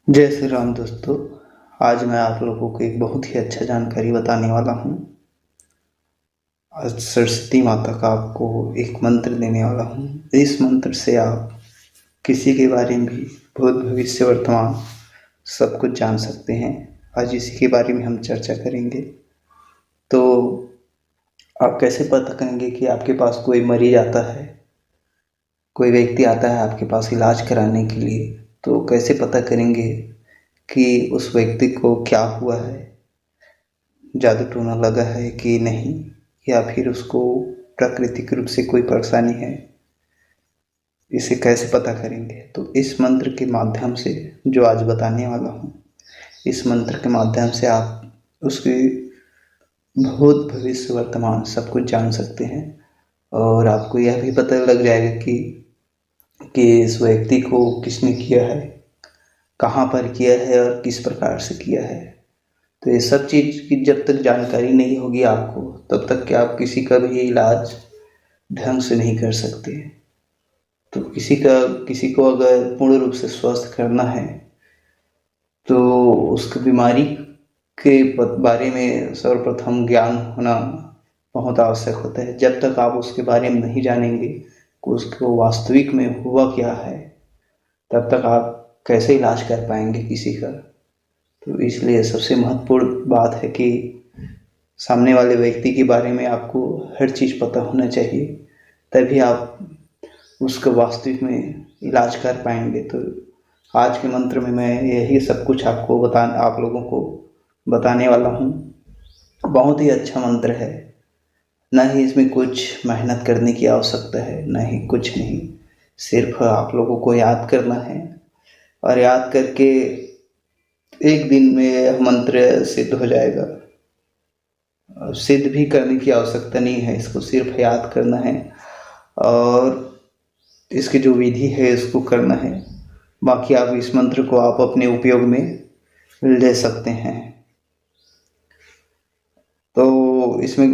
जय श्री राम दोस्तों। आज मैं आप लोगों को एक बहुत ही अच्छा जानकारी बताने वाला हूँ। आज सरस्वती माता का आपको एक मंत्र देने वाला हूँ। इस मंत्र से आप किसी के बारे में भी भूत भविष्य वर्तमान सब कुछ जान सकते हैं। आज इसी के बारे में हम चर्चा करेंगे। तो आप कैसे पता करेंगे कि आपके पास कोई मरीज आता है, कोई व्यक्ति आता है आपके पास इलाज कराने के लिए, तो कैसे पता करेंगे कि उस व्यक्ति को क्या हुआ है, जादू टोना लगा है कि नहीं, या फिर उसको प्राकृतिक रूप से कोई परेशानी है। इसे कैसे पता करेंगे? तो इस मंत्र के माध्यम से जो आज बताने वाला हूँ, इस मंत्र के माध्यम से आप उसकी भूत भविष्य वर्तमान सब कुछ जान सकते हैं। और आपको यह भी पता लग जाएगा कि इस व्यक्ति को किसने किया है, कहाँ पर किया है और किस प्रकार से किया है। तो ये सब चीज़ की जब तक जानकारी नहीं होगी आपको, तब तक कि आप किसी का भी इलाज ढंग से नहीं कर सकते। तो किसी को अगर पूर्ण रूप से स्वस्थ करना है तो उसकी बीमारी के बारे में सर्वप्रथम ज्ञान होना बहुत आवश्यक होता है। जब तक आप उसके बारे में नहीं जानेंगे कि उसको वास्तविक में हुआ क्या है, तब तक आप कैसे इलाज कर पाएंगे किसी का। तो इसलिए सबसे महत्वपूर्ण बात है कि सामने वाले व्यक्ति के बारे में आपको हर चीज़ पता होना चाहिए, तभी आप उसका वास्तविक में इलाज कर पाएंगे। तो आज के मंत्र में मैं यही सब कुछ आप लोगों को बताने वाला हूँ। बहुत ही अच्छा मंत्र है, ना ही इसमें कुछ मेहनत करने की आवश्यकता है, ना ही कुछ नहीं। सिर्फ आप लोगों को याद करना है और याद करके एक दिन में यह मंत्र सिद्ध हो जाएगा। सिद्ध भी करने की आवश्यकता नहीं है, इसको सिर्फ याद करना है और इसकी जो विधि है इसको करना है। बाकी आप इस मंत्र को आप अपने उपयोग में ले सकते हैं। तो इसमें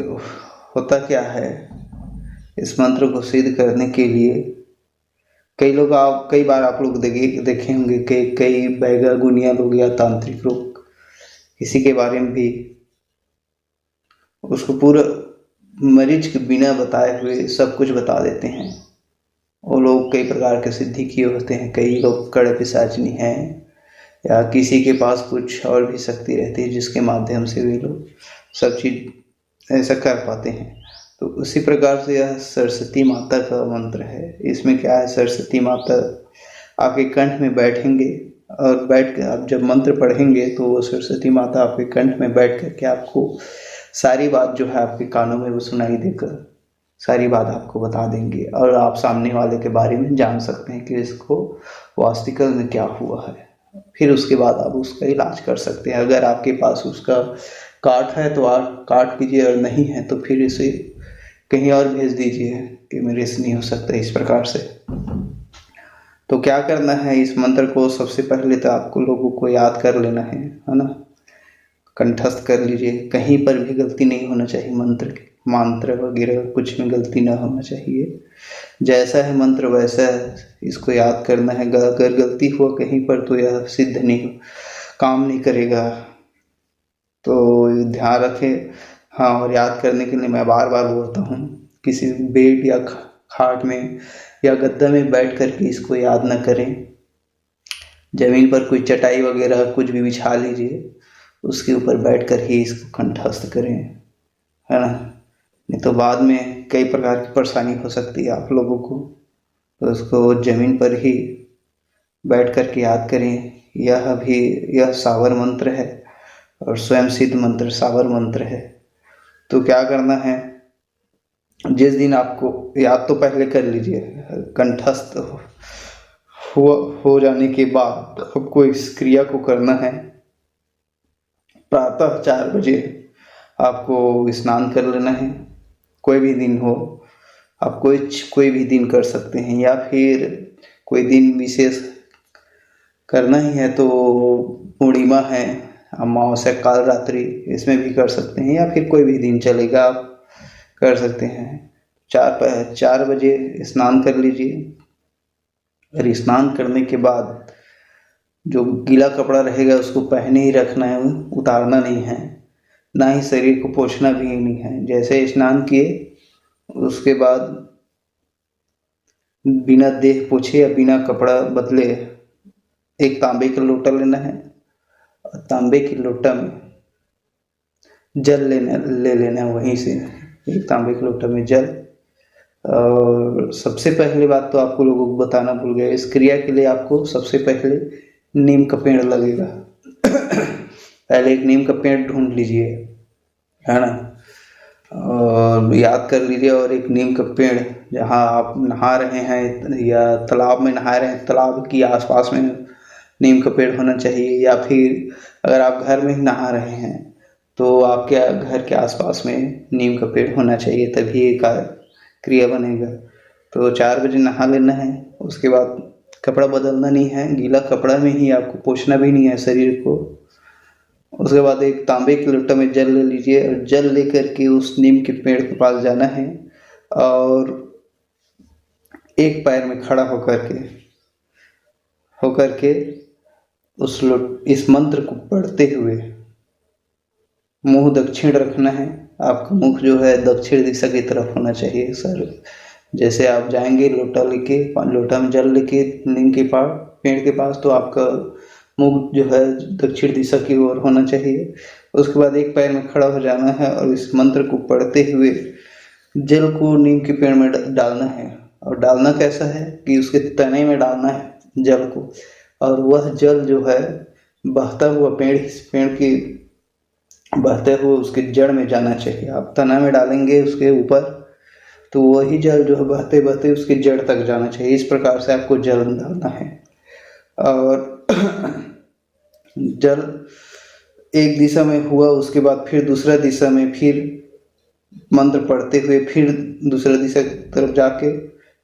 होता क्या है, इस मंत्र को सिद्ध करने के लिए कई बार आप लोग देखे होंगे कि कई बैगा गुनिया लोग या तांत्रिक लोग किसी के बारे में भी उसको पूरा मरीज के बिना बताए हुए सब कुछ बता देते हैं। वो लोग कई प्रकार के सिद्धि किए होते हैं। कई लोग कड़े पिशाचनी हैं या किसी के पास कुछ और भी शक्ति रहती है जिसके माध्यम से वे लोग सब चीज़ ऐसा कर पाते हैं। तो उसी प्रकार से यह सरस्वती माता का मंत्र है। इसमें क्या है, सरस्वती माता आपके कंठ में बैठेंगे और बैठ कर आप जब मंत्र पढ़ेंगे तो वो सरस्वती माता आपके कंठ में बैठ करके आपको सारी बात जो है आपके कानों में वो सुनाई देकर सारी बात आपको बता देंगे और आप सामने वाले के बारे में जान सकते हैं कि इसको वास्तविकता में क्या हुआ है। फिर उसके बाद आप उसका इलाज कर सकते हैं। अगर आपके पास उसका कार्ड है तो आप कार्ड कीजिए, और नहीं है तो फिर इसे कहीं और भेज दीजिए कि मेरे से नहीं हो सकता इस प्रकार से। तो क्या करना है, इस मंत्र को सबसे पहले तो आपको लोगों को याद कर लेना है ना। कंठस्थ कर लीजिए, कहीं पर भी गलती नहीं होना चाहिए। मंत्र वगैरह कुछ में गलती ना होना चाहिए। जैसा है मंत्र वैसा इसको याद करना है। अगर गलती हुआ कहीं पर तो यह सिद्ध नहीं, काम नहीं करेगा। तो ध्यान रखें। हाँ, और याद करने के लिए मैं बार बार बोलता हूँ, किसी बेड या खाट में या गद्दा में बैठ कर के इसको याद न करें। जमीन पर कोई चटाई वगैरह कुछ भी बिछा लीजिए, उसके ऊपर बैठ कर ही इसको कंठस्थ करें, है ना। नहीं तो बाद में कई प्रकार की परेशानी हो सकती है आप लोगों को। तो उसको जमीन पर ही बैठ कर के याद करें। यह सावर मंत्र है और स्वयं सिद्ध मंत्र सावर मंत्र है। तो क्या करना है, जिस दिन आपको याद तो पहले कर लीजिए, कंठस्थ हो जाने के बाद आपको इस क्रिया को करना है। प्रातः 4 बजे आपको स्नान कर लेना है। कोई भी दिन हो, आप कोई भी दिन कर सकते हैं, या फिर कोई दिन विशेष करना ही है तो पूर्णिमा है, अमावस्या, काल रात्रि, इसमें भी कर सकते हैं, या फिर कोई भी दिन चलेगा, आप कर सकते हैं। 4 बजे स्नान कर लीजिए और स्नान करने के बाद जो गीला कपड़ा रहेगा उसको पहने ही रखना है, उतारना नहीं है, ना ही शरीर को पोंछना भी नहीं है। जैसे स्नान किए उसके बाद बिना देह पोछे या बिना कपड़ा बदले एक तांबे का लोटा लेना है और तांबे के लोटा में जल ले लेना है वहीं से, एक तांबे के लोटा में जल। और सबसे पहली बात तो आपको लोगों को बताना भूल गया, इस क्रिया के लिए आपको सबसे पहले नीम का पेड़ लगेगा। पहले एक नीम का पेड़ ढूंढ लीजिए, है ना, और याद कर लीजिए। और एक नीम का पेड़ जहाँ आप नहा रहे हैं या तालाब में नहा रहे हैं, तालाब की आसपास में नीम का पेड़ होना चाहिए। या फिर अगर आप घर में ही नहा रहे हैं तो आपके घर के आसपास में नीम का पेड़ होना चाहिए, तभी ये क्रिया बनेगा। तो 4 बजे नहा लेना है, उसके बाद कपड़ा बदलना नहीं है, गीला कपड़ा में ही आपको पोंछना भी नहीं है शरीर को। उसके बाद एक तांबे के लोटा में जल ले लीजिए और जल लेकर के उस नीम के पेड़ के पास जाना है और एक पैर में खड़ा होकर के इस मंत्र को पढ़ते हुए मुंह दक्षिण रखना है। आपका मुख जो है दक्षिण दिशा की तरफ होना चाहिए सर। जैसे आप जाएंगे लोटा में जल लेके नीम के पेड़ के पास, तो आपका मुख जो है दक्षिण दिशा की ओर होना चाहिए। उसके बाद एक पैर में खड़ा हो जाना है और इस मंत्र को पढ़ते हुए जल को नीम के पेड़ में डालना है। और डालना कैसा है कि उसके तने में डालना है जल को, और वह जल जो है बहता हुआ पेड़ की बहते हुए उसके जड़ में जाना चाहिए। आप तना में डालेंगे उसके ऊपर तो वही जल जो है बहते बहते उसकी जड़ तक जाना चाहिए। इस प्रकार से आपको जल डालना है। और जल एक दिशा में हुआ, उसके बाद फिर दूसरा दिशा में फिर मंत्र पढ़ते हुए फिर दूसरा दिशा की तरफ जाके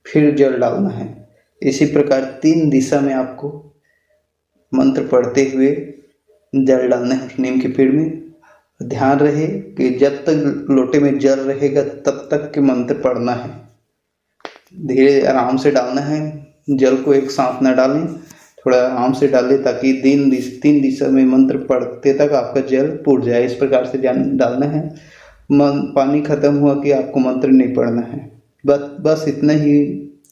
फिर जल डालना है। इसी प्रकार 3 दिशा में आपको मंत्र पढ़ते हुए जल डालना है नीम के पेड़ में। ध्यान रहे कि जब तक लोटे में जल रहेगा तब तक के मंत्र पढ़ना है। धीरे आराम से डालना है, जल को एक साथ न डालें, थोड़ा आराम से डालें ताकि 3 दिशा में मंत्र पढ़ते तक आपका जल पूर्ण जाए। इस प्रकार से डालना है। पानी खत्म हुआ कि आपको मंत्र नहीं पढ़ना है। बस इतना ही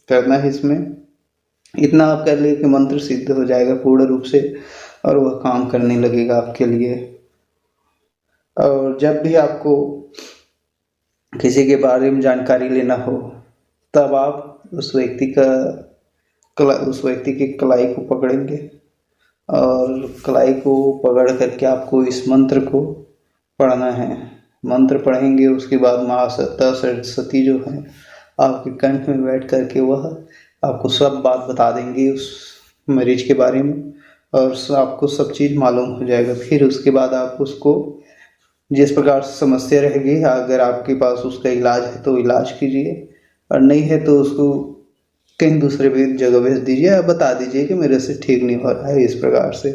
करना है। इसमें इतना आप कर लिए कि मंत्र सिद्ध हो जाएगा पूर्ण रूप से और वह काम करने लगेगा आपके लिए। और जब भी आपको किसी के बारे में जानकारी लेना हो तब आप उस व्यक्ति की कलाई को पकड़ेंगे और कलाई को पकड़ करके आपको इस मंत्र को पढ़ना है। मंत्र पढ़ेंगे उसके बाद माँ सत्ता सरस्वती जो है आपके कंठ में बैठ करके वह आपको सब बात बता देंगे उस मरीज के बारे में और आपको सब चीज़ मालूम हो जाएगा। फिर उसके बाद आप उसको जिस प्रकार से समस्या रहेगी, अगर आपके पास उसका इलाज है तो इलाज कीजिए और नहीं है तो उसको कहीं दूसरे भी जगह भेज दीजिए। आप बता दीजिए कि मेरे से ठीक नहीं हो रहा है। इस प्रकार से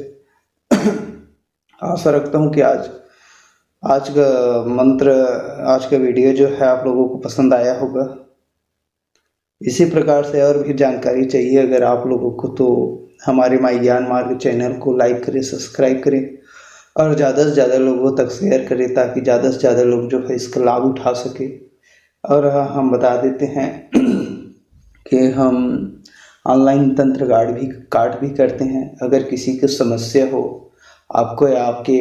आशा रखता हूँ कि आज का वीडियो जो है आप लोगों को पसंद आया होगा। इसी प्रकार से और भी जानकारी चाहिए अगर आप लोगों को तो हमारे माई ज्ञान मार्ग चैनल को लाइक करें, सब्सक्राइब करें और ज़्यादा से ज़्यादा लोगों तक शेयर करें ताकि ज़्यादा से ज़्यादा लोग जो है इसका लाभ उठा सके। और हम बता देते हैं कि हम ऑनलाइन तंत्र कार्ड भी करते हैं। अगर किसी की समस्या हो आपको या आपके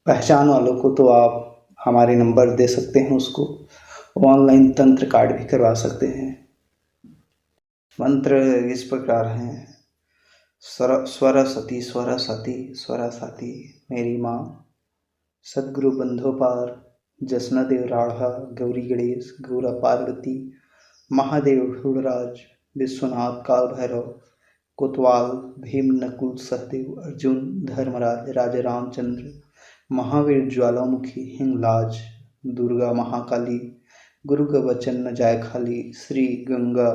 पहचान वालों को तो आप हमारे नंबर दे सकते हैं, उसको ऑनलाइन तंत्र कार्ड भी करवा सकते हैं। मंत्र इस प्रकार हैं। स्वरसती स्वरसती स्वरसती मेरी माँ, सदगुरु बंधोपार, जसनादेव राढ़ा, गौरी गणेश, गौरा पार्वती, महादेव ढूढ़राज, विश्वनाथ काल भैरव, कोतवाल, भीम नकुल सहदेव, अर्जुन, धर्मराज, राजा रामचंद्र, महावीर, ज्वालामुखी, हिंगलाज, दुर्गा महाकाली, गुरु का वचन न जाए खाली, श्री गंगा,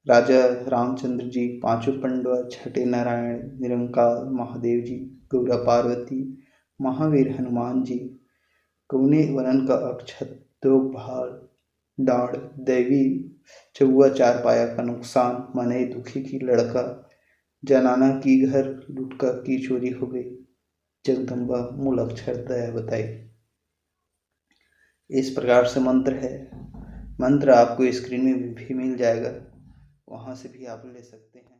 राजा रामचंद्र जी, पांचों पांडव, छठे नारायण, निरंकार महादेव जी, गौरा पार्वती, महावीर हनुमान जी, कौने वरन का अक्षत, दो भार डाढ़, देवी चौवा चार पाया का नुकसान, मने दुखी की लड़का, जनाना की घर लूटकर की चोरी हो गई, जगदम्बा मूल अक्षर दया बताई। इस प्रकार से मंत्र है। मंत्र आपको स्क्रीन में भी मिल जाएगा, वहाँ से भी आप ले सकते हैं।